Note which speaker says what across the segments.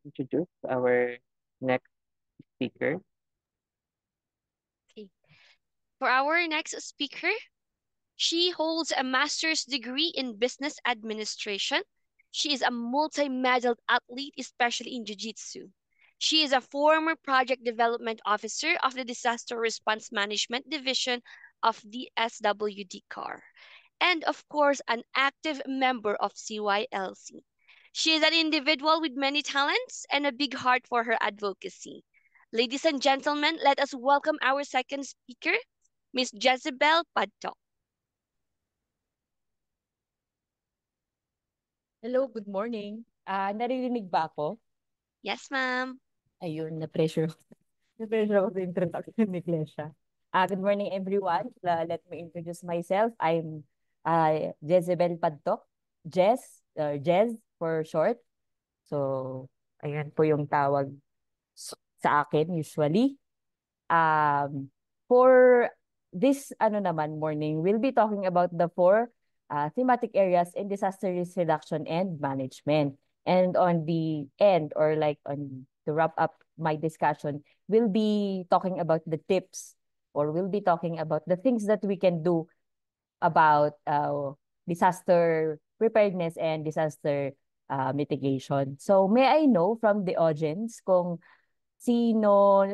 Speaker 1: introduce our next speaker.
Speaker 2: Okay. For our next speaker, she holds a master's degree in business administration. She is a multi-medal athlete, especially in jiu-jitsu. She is a former project development officer of the Disaster Response Management Division of the SWD CAR, and of course, an active member of CYLC. She is an individual with many talents and a big heart for her advocacy. Ladies and gentlemen, let us welcome our second speaker, Miss Jezebel Padto.
Speaker 3: Hello, good morning. Naririnig ba ako?
Speaker 2: Yes, ma'am.
Speaker 3: Ayun, na-pressure ako. Na-pressure ako sa introduction ni Klesha. Good morning, everyone. Let me introduce myself. I'm Jezebel Padtok. Jez for short. So, ayan po yung tawag sa akin usually. For this morning, we'll be talking about the four thematic areas in disaster risk reduction and management. And on the end, or like on to wrap up my discussion, we'll be talking about the tips, or we'll be talking about the things that we can do about disaster preparedness and disaster mitigation. So may I know from the audience kung sino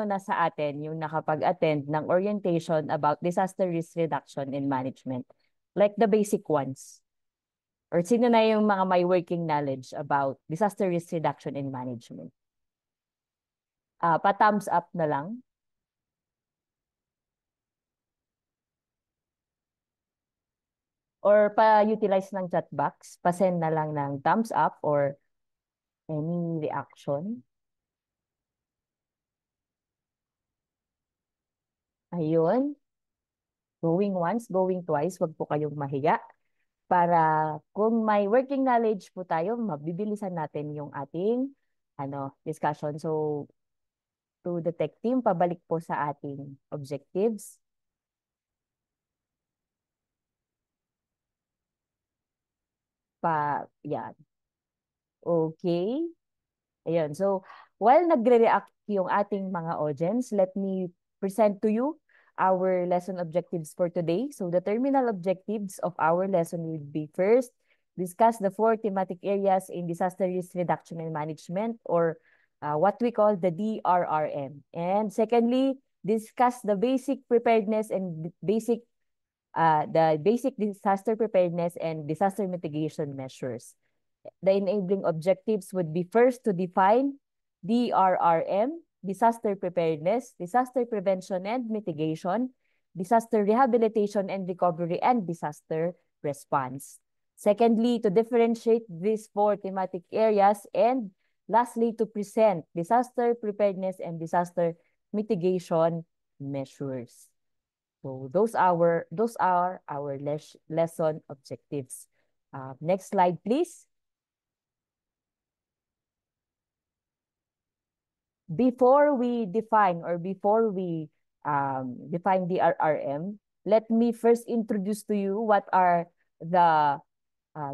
Speaker 3: na sa atin yung nakapag-attend ng orientation about disaster risk reduction and management? Like the basic ones. Or sino na yung mga may working knowledge about disaster risk reduction and management? Pa-thumbs up na lang. Or pa-utilize ng chat box. Pa-send na lang ng thumbs up or any reaction. Ayun. Going once, going twice, wag po kayong mahiya. Para kung may working knowledge po tayo, mabibilisan natin yung ating discussion. So, to the tech team, pabalik po sa ating objectives. Yan. Okay. Ayun. So, while nagre-react yung ating mga audience, let me present to you our lesson objectives for today. So, the terminal objectives of our lesson would be first, discuss the four thematic areas in disaster risk reduction and management, or what we call the DRRM. And secondly, discuss the basic preparedness and the basic disaster preparedness and disaster mitigation measures. The enabling objectives would be first to define DRRM, disaster preparedness, disaster prevention and mitigation, disaster rehabilitation and recovery, and disaster response. Secondly, to differentiate these four thematic areas, and lastly, to present disaster preparedness and disaster mitigation measures. So those are our lesson objectives. Next slide, please. Before we define define the RRM, let me first introduce to you what are the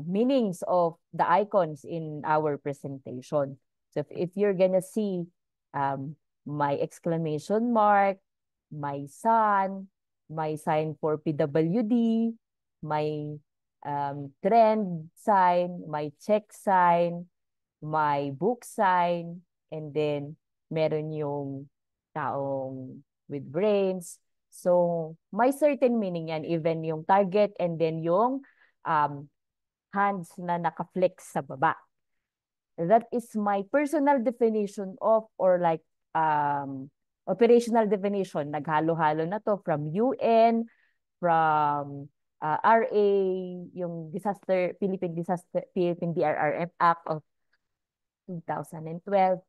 Speaker 3: meanings of the icons in our presentation. So if you're gonna see my exclamation mark, my sun, my sign for PWD, my trend sign, my check sign, my book sign, and then meron yung taong with brains. So, may certain meaning yan, even yung target and then yung hands na naka-flex sa baba. That is my personal definition of, or like operational definition. Naghalo-halo na to from UN, from RA, yung Philippine DRRM Act of 2012.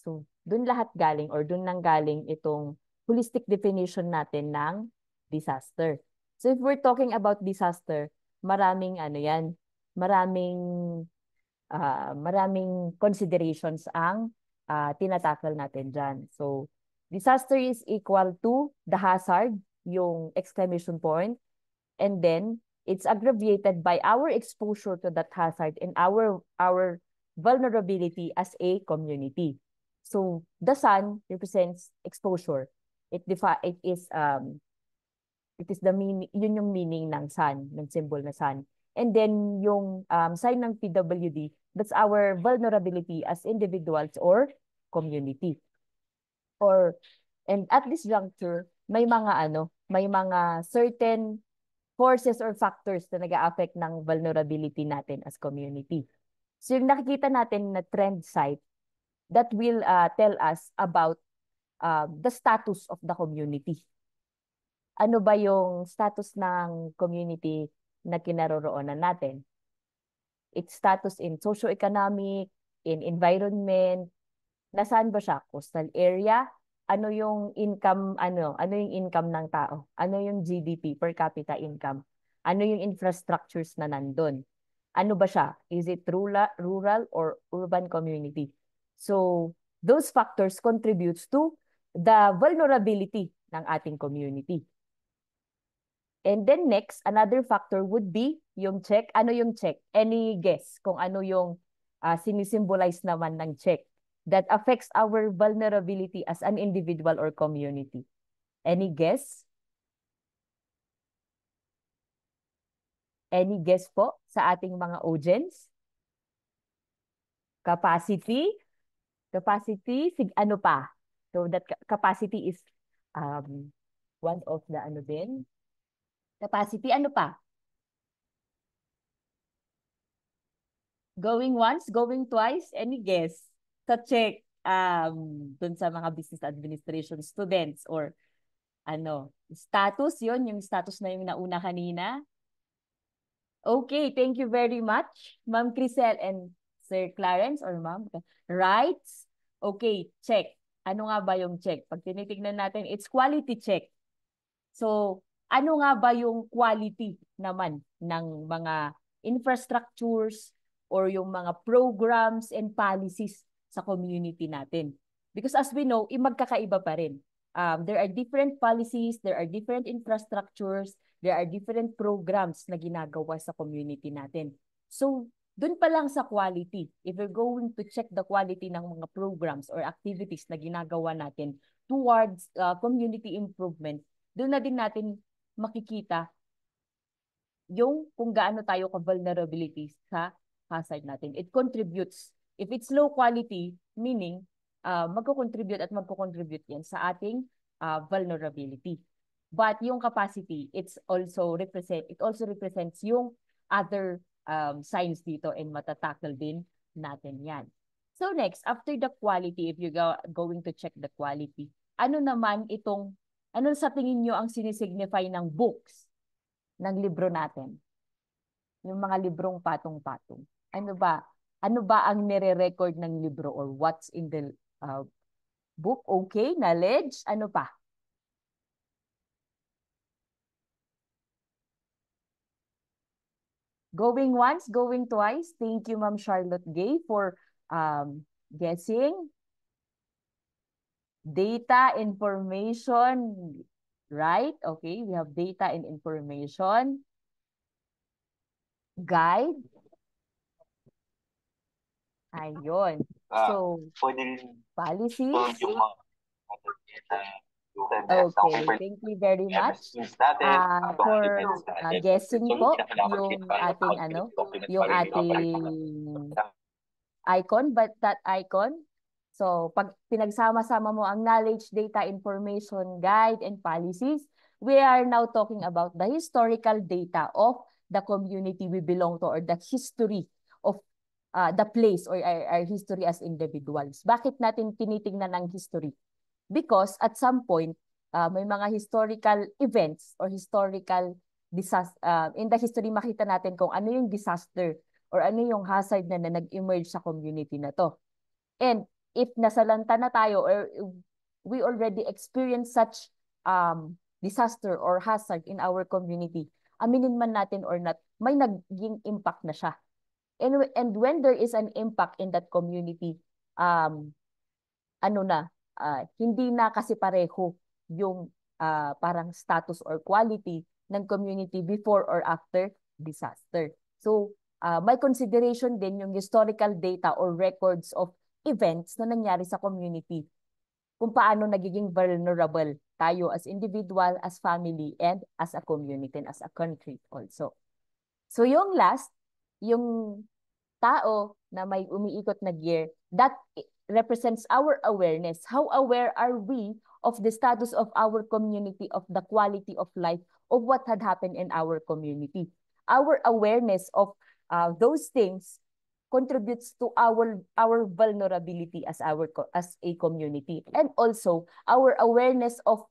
Speaker 3: So, dun lahat galing, or dun nang galing itong holistic definition natin ng disaster. So, if we're talking about disaster, maraming maraming considerations ang tinatakal natin dyan. So, disaster is equal to the hazard, yung exclamation point, and then it's aggravated by our exposure to that hazard and our vulnerability as a community. So the sun represents exposure. It is the meaning, yun yung meaning ng sun, ng symbol na sun. And then yung sign ng PWD, that's our vulnerability as individuals or community. And at this juncture, may mga certain forces or factors na nag-a-affect ng vulnerability natin as community. So yung nakikita natin na trend site, that will tell us about the status of the community. Ano ba yung status ng community na kinaroroonan natin? Its status in socio-economic, in environment, nasaan ba siya? Coastal area? Ano yung income, ano yung income ng tao? Ano yung GDP, per capita income? Ano yung infrastructures na nandun? Ano ba siya? Is it rural or urban community? So, those factors contributes to the vulnerability ng ating community. And then next, another factor would be yung check. Ano yung check? Any guess kung ano yung sinisimbolize naman ng check that affects our vulnerability as an individual or community? Any guess? Any guess po sa ating mga audience? Capacity? Capacity? Ano pa? So that capacity is one of the ano din. Capacity, ano pa? Going once, going twice, any guess? Sa check, dun sa mga business administration students or ano, status yun, yung status na yung nauna kanina. Okay, thank you very much, Ma'am Crisel and Sir Clarence or Ma'am. Rights? Okay, check. Ano nga ba yung check? Pag tinitignan natin, it's quality check. So, ano nga ba yung quality naman ng mga infrastructures or yung mga programs and policies sa community natin? Because as we know, magkakaiba pa rin. There are different policies, there are different infrastructures, there are different programs na ginagawa sa community natin. So, dun pa lang sa quality, if we're going to check the quality ng mga programs or activities na ginagawa natin towards community improvement, doon na din natin makikita yung kung gaano tayo ka-vulnerability sa hazard natin. It contributes. If it's low quality, meaning magko-contribute at magko-contribute yan sa ating vulnerability. But yung capacity, it also represents yung other signs dito and matatackle din natin yan. So next, after the quality, if you're going to check the quality, ano naman itong ano sa tingin nyo ang sinisignify ng books, ng libro natin? Yung mga librong patong-patong. Ano ba? Ano ba ang nire-record ng libro or what's in the book? Okay, knowledge. Ano pa? Going once, going twice. Thank you, Ma'am Charlotte Gay, for guessing. Data, information, right? Okay, we have data and information. Guide. Ayun. So, policies. Okay, thank you very much for guessing po yung ating icon, but that icon. So, pag pinagsama-sama mo ang knowledge, data, information, guide, and policies, we are now talking about the historical data of the community we belong to or the history of the place or our history as individuals. Bakit natin tinitingnan ang history? Because at some point, may mga historical events or historical disaster. In the history, makita natin kung ano yung disaster or ano yung hazard na nag-emerge sa community na to. And if nasalanta na tayo or we already experienced such disaster or hazard in our community, aminin man natin or not, may naging impact na siya. And when there is an impact in that community, hindi na kasi pareho yung parang status or quality ng community before or after disaster. So, may consideration din yung historical data or records of events na nangyari sa community. Kung paano nagiging vulnerable tayo as individual, as family, and as a community, and as a country also. So yung last, yung tao na may umiikot na gear, that represents our awareness. How aware are we of the status of our community, of the quality of life, of what had happened in our community? Our awareness of those things contributes to our vulnerability as a community, and also our awareness of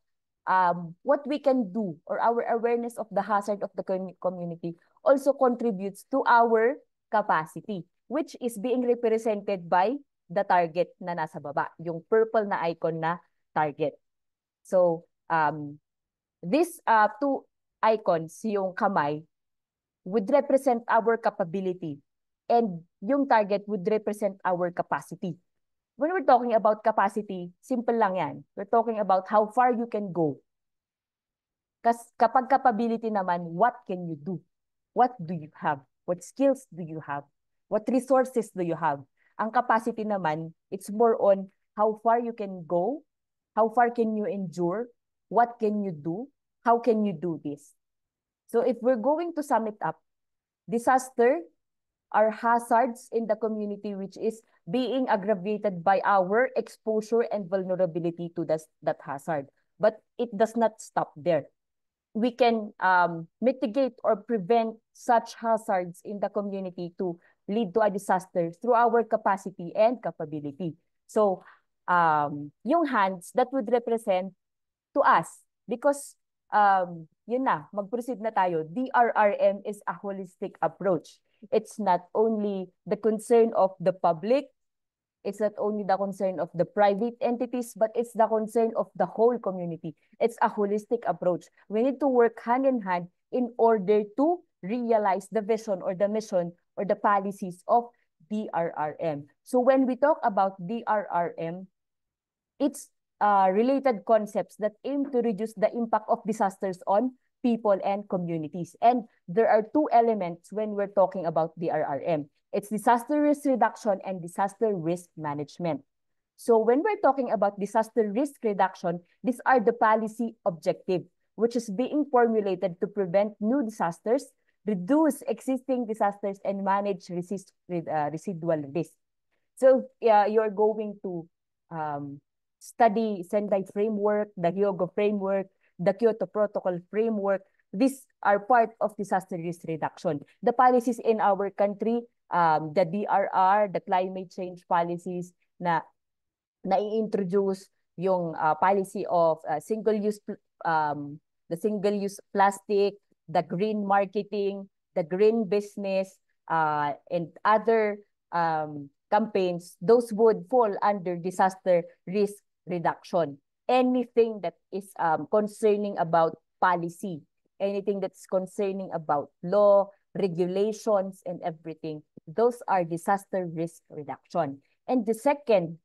Speaker 3: what we can do, or our awareness of the hazard of the community also contributes to our capacity, which is being represented by the target na nasa baba, yung purple na icon na target. So these two icons, yung kamay would represent our capability, and yung target would represent our capacity. When we're talking about capacity, simple lang yan. We're talking about how far you can go. Kapag capability naman, what can you do? What do you have? What skills do you have? What resources do you have? Ang capacity naman, it's more on how far you can go, how far can you endure, what can you do, how can you do this? So if we're going to sum it up, disaster are hazards in the community which is being aggravated by our exposure and vulnerability to that hazard. But it does not stop there. We can mitigate or prevent such hazards in the community to lead to a disaster through our capacity and capability. So yung hands, that would represent to us, because yun na, mag-proceed na tayo. DRRM is a holistic approach. It's not only the concern of the public, it's not only the concern of the private entities, but it's the concern of the whole community. It's a holistic approach. We need to work hand in hand in order to realize the vision or the mission or the policies of DRRM. So when we talk about DRRM, it's related concepts that aim to reduce the impact of disasters on people and communities. And there are two elements when we're talking about DRRM. It's disaster risk reduction and disaster risk management. So when we're talking about disaster risk reduction, these are the policy objective, which is being formulated to prevent new disasters, reduce existing disasters, and manage residual risk. So you're going to study Sendai framework, the Hyogo framework, the Kyoto Protocol framework. These are part of disaster risk reduction. The policies in our country, the DRR, the climate change policies na i-introduce yung policy of single-use the single-use plastic, the green marketing, the green business, and other campaigns, those would fall under disaster risk reduction. Anything that is concerning about policy, anything that's concerning about law, regulations, and everything, those are disaster risk reduction. And the second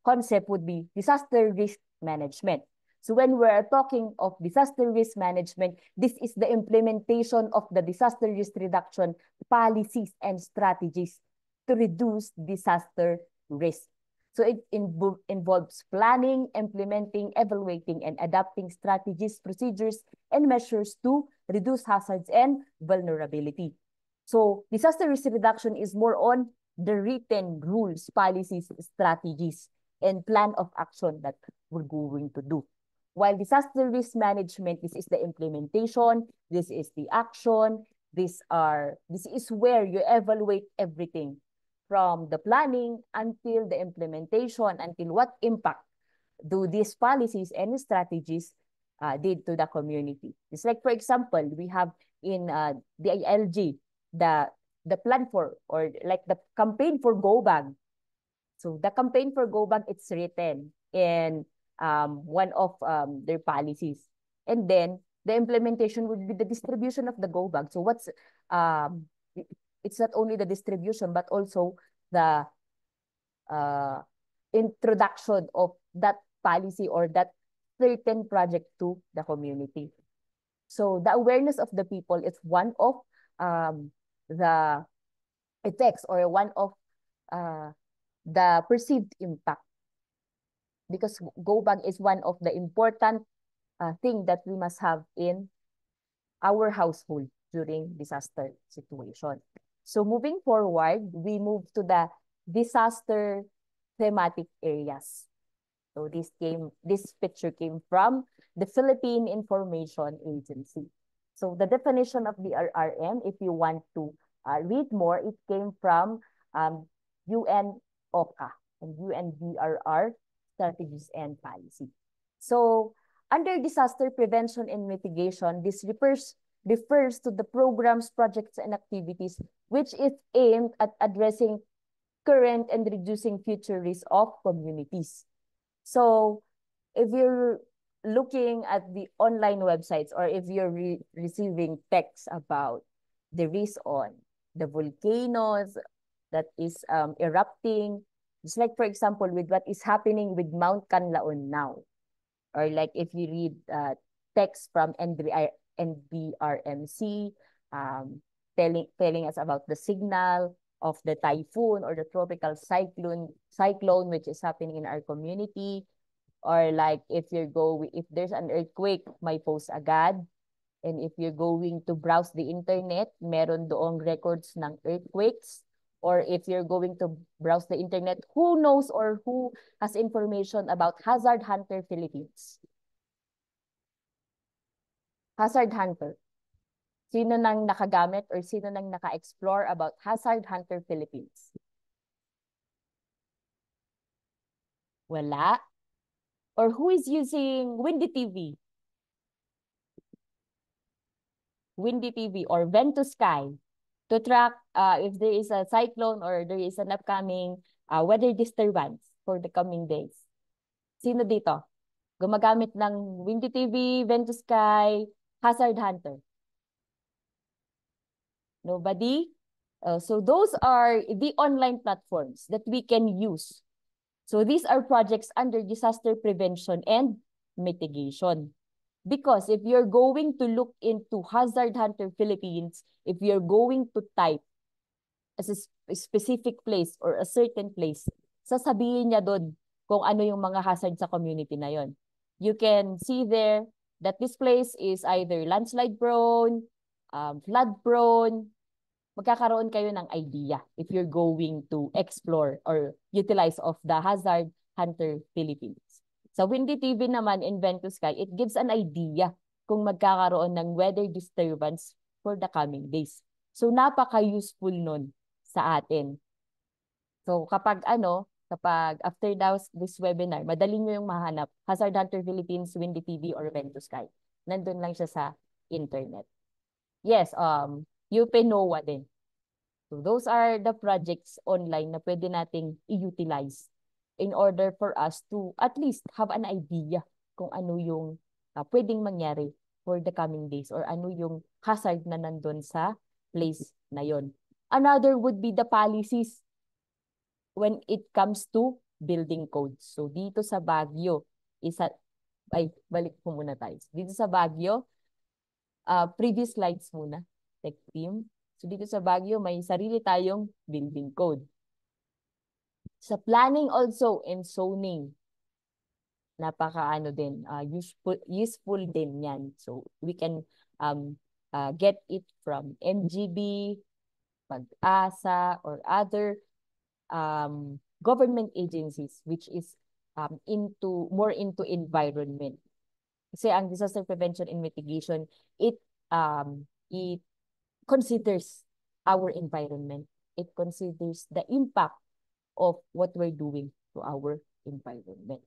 Speaker 3: concept would be disaster risk management. So when we're talking of disaster risk management, this is the implementation of the disaster risk reduction policies and strategies to reduce disaster risk. So it involves planning, implementing, evaluating, and adapting strategies, procedures, and measures to reduce hazards and vulnerability. So disaster risk reduction is more on the written rules, policies, strategies, and plan of action that we're going to do. While disaster risk management, this is the implementation, this is the action, this is where you evaluate everything from the planning until the implementation, until what impact do these policies and strategies did to the community. It's like, for example, we have in the ILG, the plan for, or like the campaign for Go Bag. So the campaign for Go Bag, it's written in one of their policies. And then the implementation would be the distribution of the Go Bag. So what's it's not only the distribution, but also the introduction of that policy or that certain project to the community. So the awareness of the people is one of the effects or one of the perceived impact, because go bag is one of the important thing that we must have in our household during disaster situation. So moving forward, we move to the disaster thematic areas. So this picture came from the Philippine Information Agency. So the definition of DRRM, if you want to read more, it came from UN OCA and UNDRR strategies and policy. So under disaster prevention and mitigation, this refers to the programs, projects, and activities which is aimed at addressing current and reducing future risk of communities. So if you're looking at the online websites or if you're receiving texts about the risk on the volcanoes that is erupting, just like, for example, with what is happening with Mount Canlaon now, or like if you read text from NDRMC telling us about the signal of the typhoon or the tropical cyclone which is happening in our community, or like if there's an earthquake, may post agad. And if you're going to browse the internet, meron doong records ng earthquakes. Or if you're going to browse the internet, who knows or who has information about Hazard Hunter Philippines? Hazard Hunter. Sino nang nakagamit or sino nang naka-explore about Hazard Hunter Philippines? Wala. Or who is using Windy TV? Windy TV or Vent2Sky to track if there is a cyclone or there is an upcoming weather disturbance for the coming days. Sino dito? Gumagamit ng Windy TV, Vent2Sky, Hazard Hunter? Nobody? So those are the online platforms that we can use. So these are projects under disaster prevention and mitigation. Because if you're going to look into Hazard Hunter Philippines, if you're going to type as a specific place or a certain place, sasabihin niya doon kung ano yung mga hazard sa community na yon. You can see there that this place is either landslide prone, flood prone. Magkakaroon kayo ng idea if you're going to explore or utilize of the Hazard Hunter Philippines. Sa Windy TV naman in Vent2Sky, it gives an idea kung magkakaroon ng weather disturbance for the coming days. So napaka-useful nun sa atin. So kapag after this webinar, madali nyo yung mahanap Hazard Hunter Philippines, Windy TV, or Vent2Sky. Nandun lang siya sa internet. Yes, UP NOAA din. So those are the projects online na pwede nating i-utilize in order for us to at least have an idea kung ano yung pwedeng mangyari for the coming days or ano yung hazard na nandun sa place na yon. Another would be the policies when it comes to building codes. So dito sa Baguio, balik po muna tayo. Dito sa Baguio, previous slides muna, tech team. So dito sa Baguio, may sarili tayong building code. Sa planning also and zoning, useful din yan. So we can get it from MGB, Pag-asa, or other government agencies which is more into environment. Kasi ang disaster prevention and mitigation, it considers our environment. It considers the impact of what we're doing to our environment.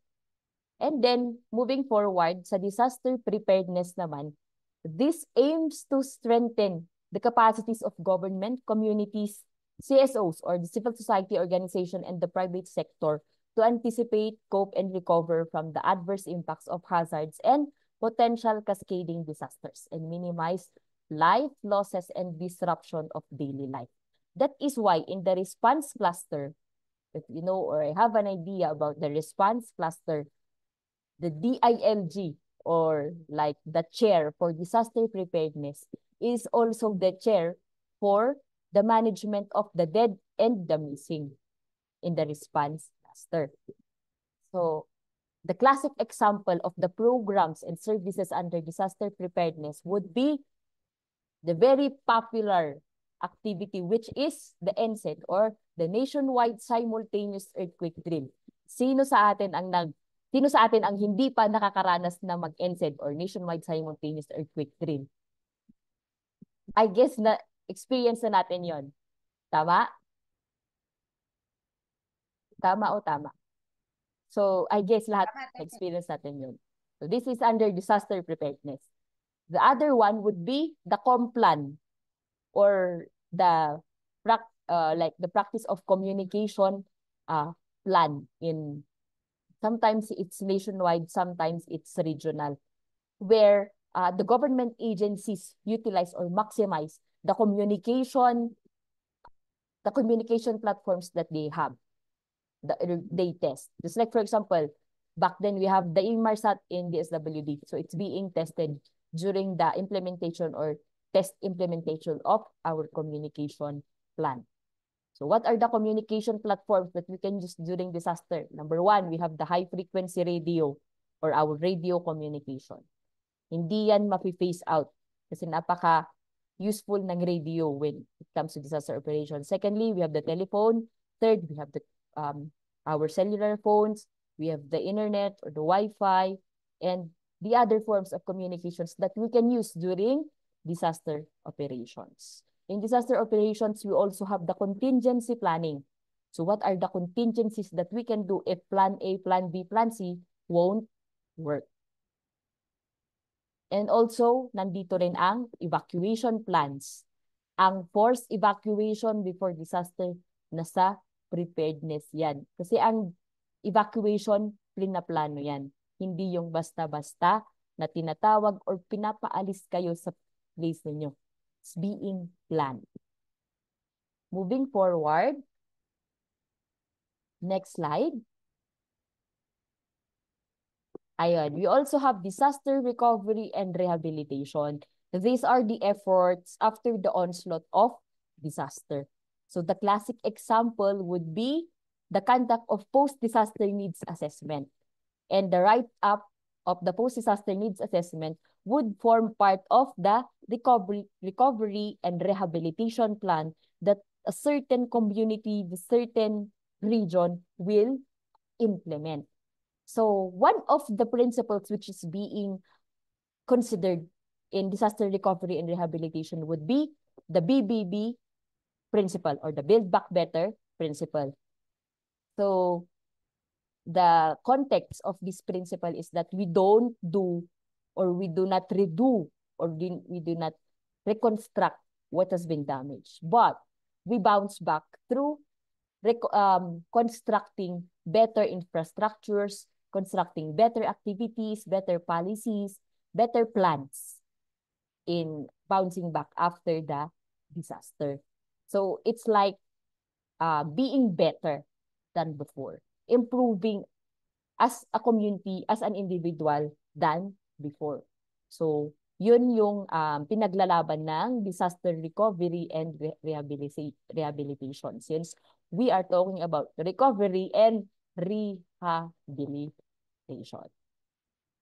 Speaker 3: And then, moving forward, sa disaster preparedness naman, this aims to strengthen the capacities of government, communities, CSOs, or the civil society organization, and the private sector to anticipate, cope, and recover from the adverse impacts of hazards and potential cascading disasters, and minimize life losses and disruption of daily life. That is why in the response cluster, if you know or have an idea about the response cluster, the DILG, or like the chair for disaster preparedness, is also the chair for the management of the dead and the missing in the response disaster. So, the classic example of the programs and services under disaster preparedness would be the very popular activity, which is the NSED or the Nationwide Simultaneous Earthquake Drill. Sino sa atin ang hindi pa nakakaranas na mag-NSED or Nationwide Simultaneous Earthquake Drill? I guess na experience na natin yon. Tama? Tama o tama? So, I guess lahat experience natin yun. So, this is under disaster preparedness. The other one would be the COMPLAN or the practice of communication plan in sometimes it's nationwide, sometimes it's regional, where the government agencies utilize or maximize the communication platforms that they have. They test. Just like, for example, back then we have the Inmarsat in DSWD. So it's being tested during the implementation or test implementation of our communication plan. So what are the communication platforms that we can use during disaster? Number one, we have the high frequency radio or our radio communication. Hindi yan mapi-phase out kasi napaka useful ng radio when it comes to disaster operation. Secondly, we have the telephone. Third, we have the our cellular phones. We have the internet or the Wi-Fi and the other forms of communications that we can use during disaster operations. In disaster operations, we also have the contingency planning. So what are the contingencies that we can do if plan A, plan B, plan C won't work? And also, nandito rin ang evacuation plans. Ang forced evacuation before disaster, nasa preparedness yan. Kasi ang evacuation, plano yan. Hindi yung basta-basta na tinatawag or pinapaalis kayo sa place ninyo. It's being planned. Moving forward. Next slide. Ayun, we also have disaster recovery and rehabilitation. These are the efforts after the onslaught of disaster. So the classic example would be the conduct of post-disaster needs assessment. And the write-up of the post-disaster needs assessment would form part of the recovery and rehabilitation plan that a certain community, the certain region will implement. So one of the principles which is being considered in disaster recovery and rehabilitation would be the BBB principle or the Build Back Better principle. So the context of this principle is that we don't do or we do not redo or we do not reconstruct what has been damaged, but we bounce back through constructing better infrastructures, constructing better activities, better policies, better plans in bouncing back after the disaster. So it's like being better than before, improving as a community, as an individual than before. So yun yung pinaglalaban ng disaster recovery and rehabilitation since we are talking about recovery and rehabilitation.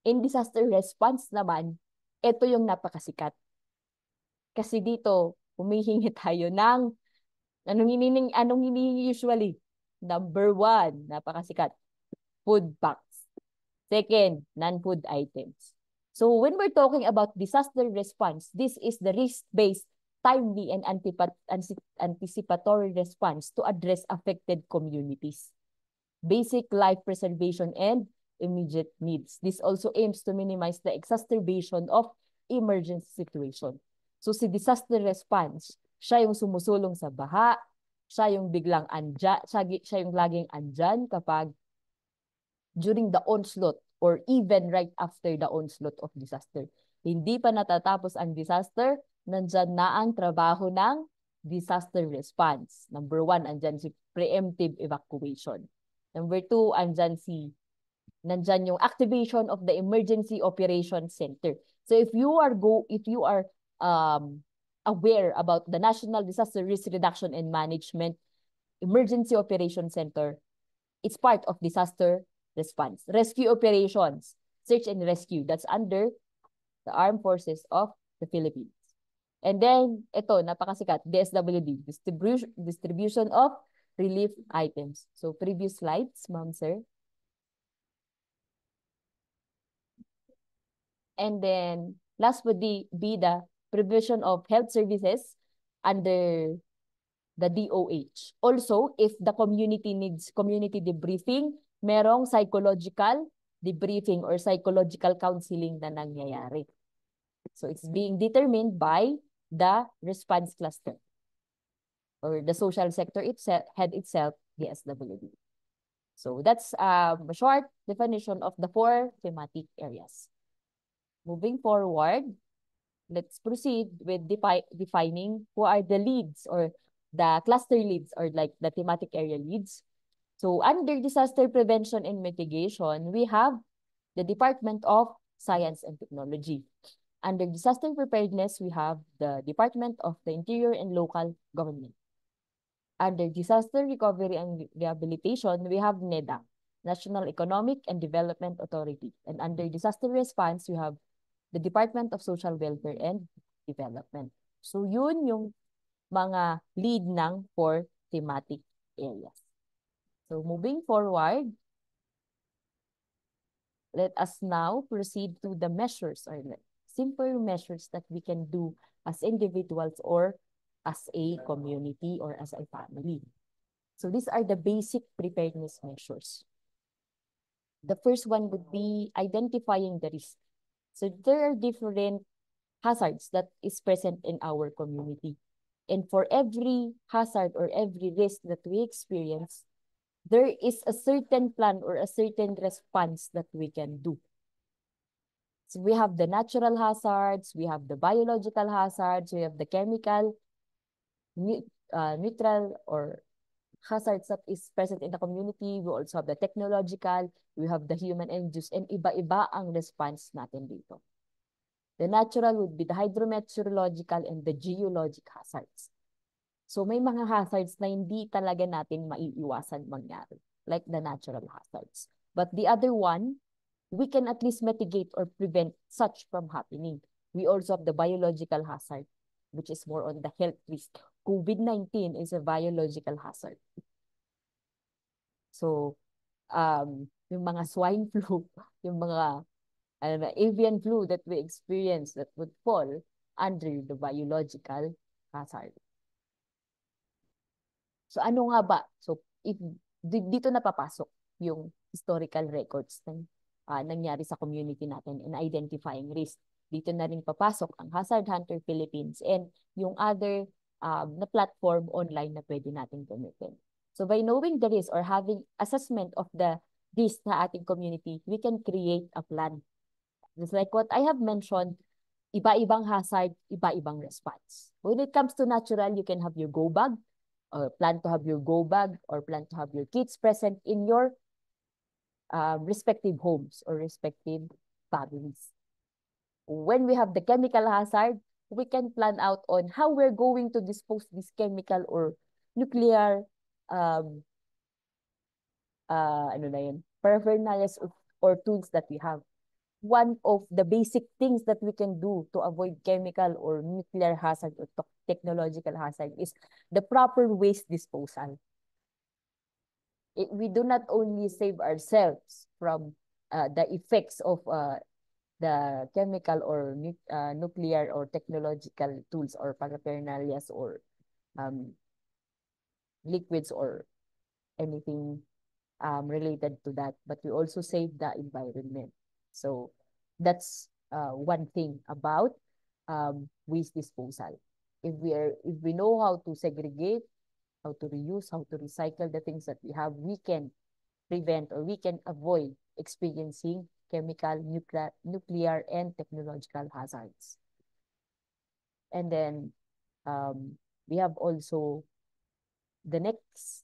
Speaker 3: In disaster response naman, ito yung napakasikat. Kasi dito, humihingi tayo ng anong hinihingi usually? Number one, napakasikat, food packs. Second, non-food items. So when we're talking about disaster response, this is the risk-based, timely, and anticipatory response to address affected communities. Basic life preservation and immediate needs. This also aims to minimize the exacerbation of emergency situation. So si disaster response, siya yung sumusulong sa baha, siya yung biglang andyan, siya yung laging andyan kapag during the onslaught or even right after the onslaught of disaster. Hindi pa natatapos ang disaster, nandyan na ang trabaho ng disaster response. Number one, andyan si preemptive evacuation. Number two, nandyan yung activation of the Emergency Operations Center. So if you are aware about the National Disaster Risk Reduction and Management Emergency Operation Center. It's part of disaster response. Rescue operations, search and rescue, that's under the Armed Forces of the Philippines. And then, ito, napakasikat, DSWD, distribution of relief items. So, previous slides, ma'am, sir. And then, last would be the provision of health services under the DOH. Also, if the community needs community debriefing, merong psychological debriefing or psychological counseling na nangyayari. So, it's being determined by the response cluster or the social sector itself, head itself, the SWD. So, that's a short definition of the 4 thematic areas. Moving forward, let's proceed with defining who are the leads or the cluster leads or like the thematic area leads. So under disaster prevention and mitigation, we have the Department of Science and Technology. Under disaster preparedness, we have the Department of the Interior and Local Government. Under disaster recovery and rehabilitation, we have NEDA, National Economic and Development Authority. And under disaster response, we have the Department of Social Welfare and Development. So yun yung mga lead ng 4 thematic areas. So moving forward, let us now proceed to the measures or simple measures that we can do as individuals or as a community or as a family. So these are the basic preparedness measures. The first one would be identifying the risk. So there are different hazards that is present in our community. And for every hazard or every risk that we experience, there is a certain plan or a certain response that we can do. So we have the natural hazards, we have the biological hazards, we have the chemical, neutral or hazards that is present in the community. We also have the technological, we have the human induced, and iba-iba ang response natin dito. The natural would be the hydrometeorological and the geologic hazards. So may mga hazards na hindi talaga natin maiiwasan mangyari, like the natural hazards. But the other one, we can at least mitigate or prevent such from happening. We also have the biological hazard, which is more on the health risk. COVID-19 is a biological hazard. So, yung mga swine flu, yung mga avian flu that we experience that would fall under the biological hazard. So ano nga ba? So if dito na papasok yung historical records ng nangyari sa community natin in identifying risk. Dito na rin papasok ang Hazard Hunter Philippines and yung other na platform online na pwede natin gamitin. So by knowing the risk or having assessment of the risk na ating community, we can create a plan. Just like what I have mentioned, iba-ibang hazard, iba-ibang response. When it comes to natural, you can have your go bag, or plan to have your go bag, or plan to have your kits present in your respective homes or respective families. When we have the chemical hazard, we can plan out on how we're going to dispose this chemical or nuclear paraphernalia or tools that we have. One of the basic things that we can do to avoid chemical or nuclear hazard or technological hazard is the proper waste disposal. We do not only save ourselves from the effects of the chemical or nuclear or technological tools or paraphernalia or liquids or anything related to that, but we also save the environment. So that's one thing about waste disposal. If we know how to segregate, how to reuse, how to recycle the things that we have, we can prevent or we can avoid experiencing chemical, nuclear, and technological hazards. And then we have also the next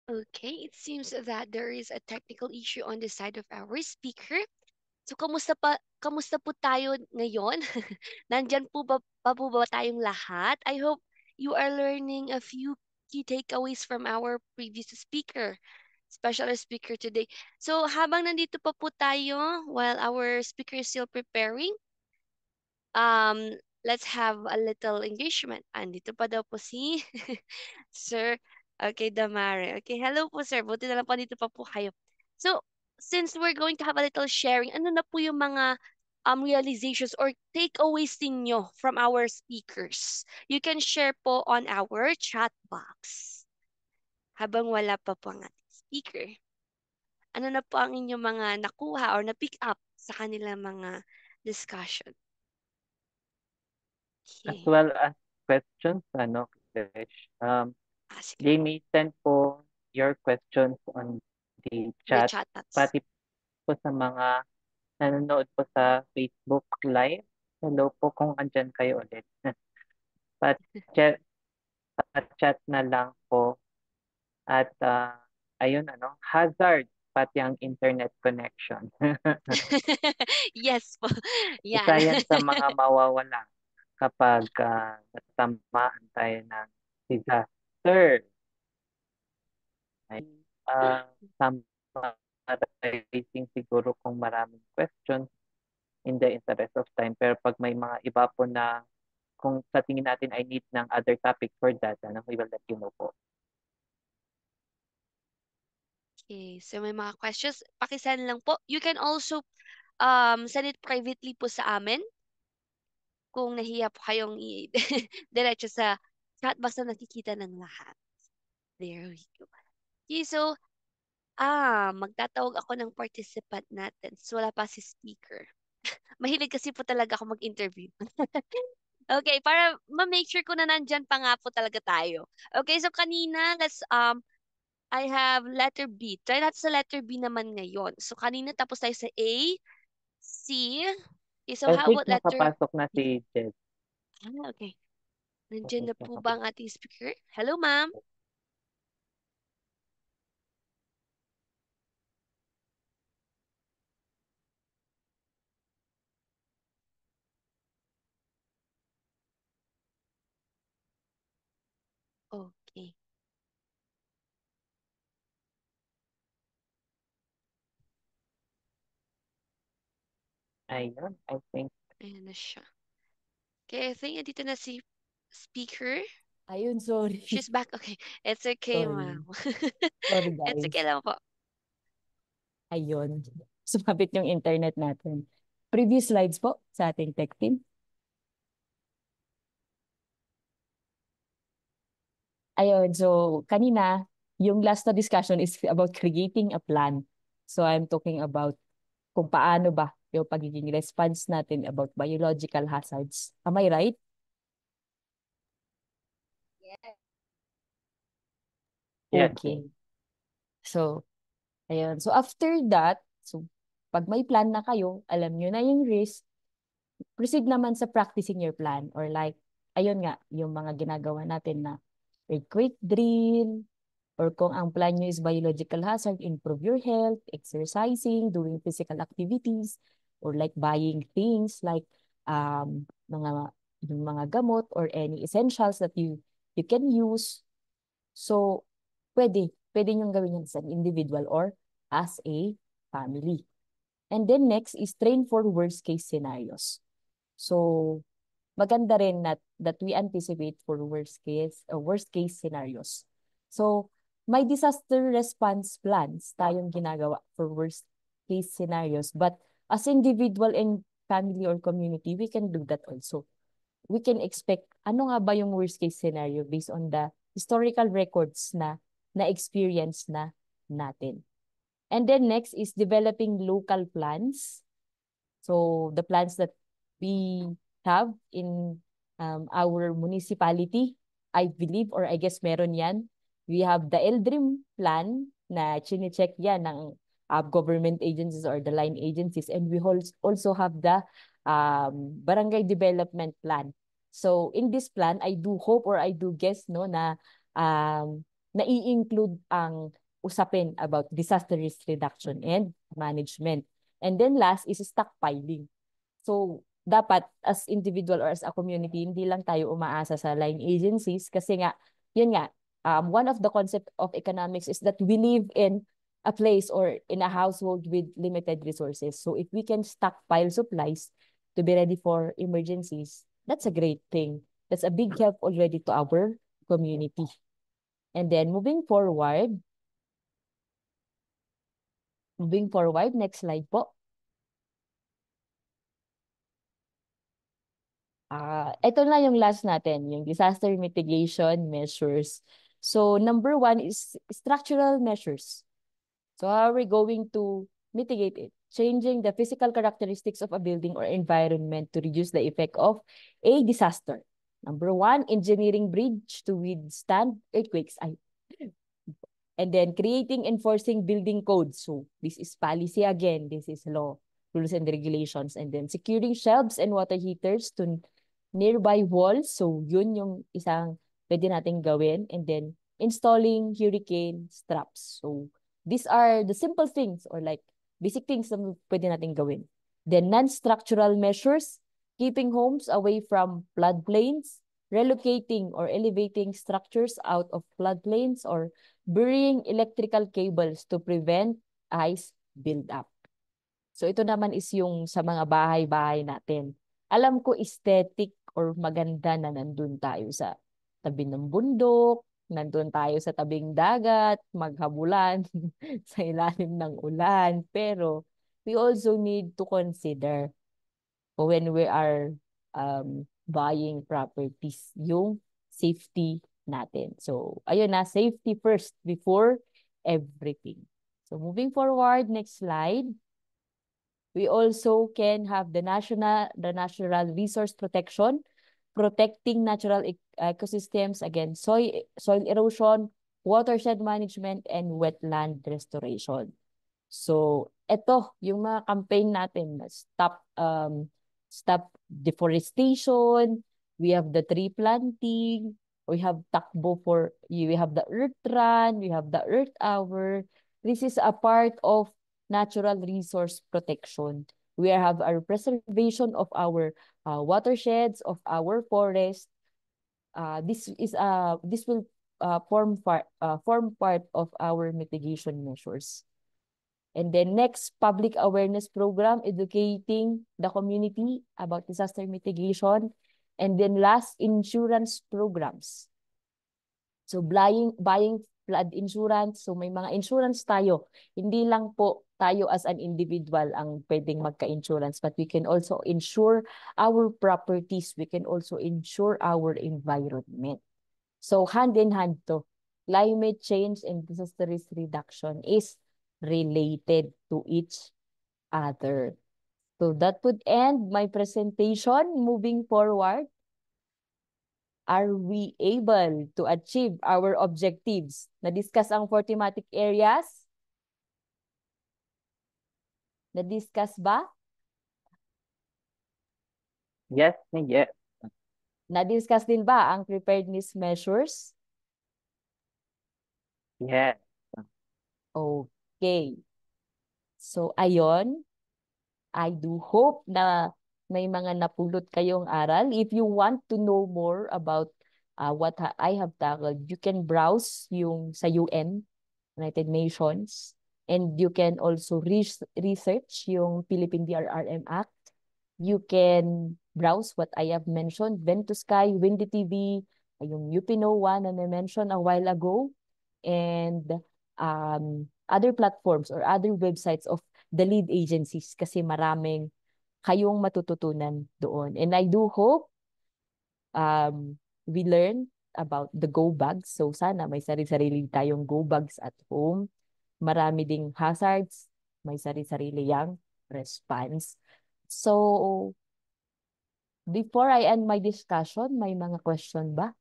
Speaker 2: Okay, it seems that there is a technical issue on the side of our speaker. So, kamusta po tayo ngayon? Nandyan pa po ba tayong lahat? I hope you are learning a few key takeaways from our previous speaker, special speaker today. So, habang nandito pa po tayo, while our speaker is still preparing, um, let's have a little engagement. Andito pa daw po si Sir. Okay, Damare. Okay, hello po, sir. Buti na lang po dito pa po kayo. So, since we're going to have a little sharing, ano na po yung mga realizations or takeaways ninyo from our speakers? You can share po on our chat box. Habang wala pa po ang ating speaker. Ano na po ang inyong mga nakuha or na-pick up sa kanilang mga discussion?
Speaker 1: As
Speaker 2: Okay.
Speaker 1: well as questions, Krish.
Speaker 2: Sige
Speaker 1: They
Speaker 2: po.
Speaker 1: may send po your questions on the
Speaker 2: The
Speaker 1: chat,
Speaker 2: chat box.
Speaker 1: pati po sa mga nanonood po sa Facebook Live. Hello po kung andyan kayo ulit. Pa-chat, pa-chat na lang po. At ayun, hazard pati ang internet connection.
Speaker 2: Yes po.
Speaker 1: Isa
Speaker 2: Yan.
Speaker 1: yan sa mga mawawala kapag natamaan tayo ng disaster. Ay, summarizing siguro kung maraming questions in the interest of time. Pero pag may mga iba po na kung sa tingin natin I need ng other topic for that, we will let you know po.
Speaker 2: Okay, so may mga questions, pakisend lang po. You can also send it privately po sa amin kung nahiya po kayong diretso sa chat box na nakikita ng lahat. There we go. Okay, so magtatawag ako ng participant natin. So wala pa si speaker. Mahilig kasi po talaga ako mag-interview. Okay, para ma-make sure ko na nandyan pa nga po talaga tayo. Okay, so kanina, I have letter B. Try natin sa letter B naman ngayon. So kanina tapos tayo sa A, C. Okay, so
Speaker 1: I
Speaker 2: how
Speaker 1: think
Speaker 2: about letter
Speaker 1: nakapasok na
Speaker 2: B?
Speaker 1: si Jed.
Speaker 2: Okay.
Speaker 1: I
Speaker 2: Nandiyan
Speaker 1: think
Speaker 2: na po ba
Speaker 1: nakapasok.
Speaker 2: ang ating speaker? Hello, ma'am. Okay.
Speaker 1: Ayun, I think.
Speaker 2: Ayan na siya. Okay, I think andito na si speaker.
Speaker 3: Ayun, sorry.
Speaker 2: She's back. Okay. It's okay,
Speaker 3: Sorry.
Speaker 2: ma'am.
Speaker 3: Sorry,
Speaker 2: It's
Speaker 3: guys.
Speaker 2: okay lang po.
Speaker 3: Ayun. Sumabit yung internet natin. Previous slides po sa ating tech team. Ayun, so kanina, yung last na discussion is about creating a plan. So I'm talking about kung paano ba yung pagiging response natin about biological hazards. Am I right?
Speaker 1: Yes,
Speaker 3: Okay. So, ayun. So after that, so pag may plan na kayo, alam nyo na yung risk, proceed naman sa practicing your plan or like, ayun nga, yung mga ginagawa natin na earthquake drill, or kung ang plan nyo is biological hazard, improve your health, exercising, doing physical activities, or like buying things like mga yung mga gamot or any essentials that you can use. So, pwede nyo gawin yan as an individual or as a family. And then next is train for worst case scenarios. So, maganda rin that we anticipate for worst case scenarios. So, may disaster response plans tayong ginagawa for worst case scenarios. But as individual and family or community, we can do that also. We can expect ano nga ba yung worst case scenario based on the historical records na experience na natin. And then next is developing local plans. So the plans that we have in our municipality, I believe, or I guess meron yan. We have the LDRIM plan na chine-check yan ng government agencies or the line agencies. And we also have the barangay development plan. So in this plan, I do hope or I do guess no na nai-include ang usapin about disaster risk reduction and management. And then last is stockpiling. So, dapat as individual or as a community, hindi lang tayo umaasa sa line agencies kasi nga, yun nga, one of the concept of economics is that we live in a place or in a household with limited resources. So, if we can stockpile supplies to be ready for emergencies, that's a great thing. That's a big help already to our community. And then moving forward, next slide po. Ito na yung last natin, yung disaster mitigation measures. So, number one is structural measures. So, how are we going to mitigate it? Changing the physical characteristics of a building or environment to reduce the effect of a disaster. Number one, engineering bridge to withstand earthquakes. And then creating enforcing building codes. So this is policy again. This is law, rules and regulations. And then securing shelves and water heaters to nearby walls. So yun yung isang pwede nating gawin. And then installing hurricane straps. So these are the simple things or like basic things na pwede nating gawin. Then non-structural measures, keeping homes away from floodplains, relocating or elevating structures out of floodplains, or burying electrical cables to prevent ice buildup. So ito naman is yung sa mga bahay-bahay natin. Alam ko aesthetic or maganda na nandun tayo sa tabi ng bundok, nandun tayo sa tabing dagat, maghabulan sa ilalim ng ulan. Pero we also need to consider when we are buying properties, yung safety natin. So, ayun na, safety first before everything. So, moving forward, next slide. We also can have the natural resource protection, protecting natural ecosystems against soil erosion, watershed management, and wetland restoration. So, ito yung mga campaign natin. Stop deforestation, we have the tree planting, we have we have the earth run, we have the earth hour. This is a part of natural resource protection. We have our preservation of our watersheds, of our forest. This will form part of our mitigation measures. And then next, public awareness program, educating the community about disaster mitigation. And then last, insurance programs. So buying flood insurance. So may mga insurance tayo. Hindi lang po tayo as an individual ang pwedeng magka-insurance, but we can also insure our properties. We can also insure our environment. So hand in hand to. Climate change and disaster risk reduction is related to each other. So that would end my presentation. Moving forward, are we able to achieve our objectives? Na-discuss ang 4 thematic areas? Na-discuss ba?
Speaker 1: Yes, yes.
Speaker 3: Na-discuss din ba ang preparedness measures?
Speaker 1: Yes.
Speaker 3: Okay. So, ayon. I do hope na may mga napulot kayong aral. If you want to know more about what I have tackled, you can browse yung sa UN, United Nations, and you can also research yung Philippine DRRM Act. You can browse what I have mentioned, Vent to Sky, Windy TV, yung UP NOAA na na-mention a while ago, and other platforms or other websites of the lead agencies kasi maraming kayong matututunan doon. And I do hope we learn about the go bags. So sana may sarili-sarili tayong go bags at home. Marami ding hazards, may sarili-sarili yang response. So before I end my discussion, may mga question ba?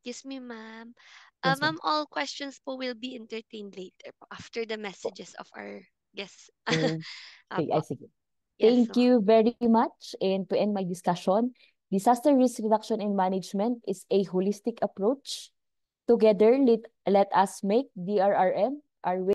Speaker 2: Excuse me, ma'am.
Speaker 3: Yes, ma'am.
Speaker 2: Ma'am, all questions po will be entertained later po after the messages of our guests.
Speaker 3: Okay,
Speaker 2: Apo.
Speaker 3: sige.
Speaker 2: Yes
Speaker 3: Thank
Speaker 2: po.
Speaker 3: you very much. And to end my discussion, Disaster risk reduction and management is a holistic approach. Together, let us make DRRM our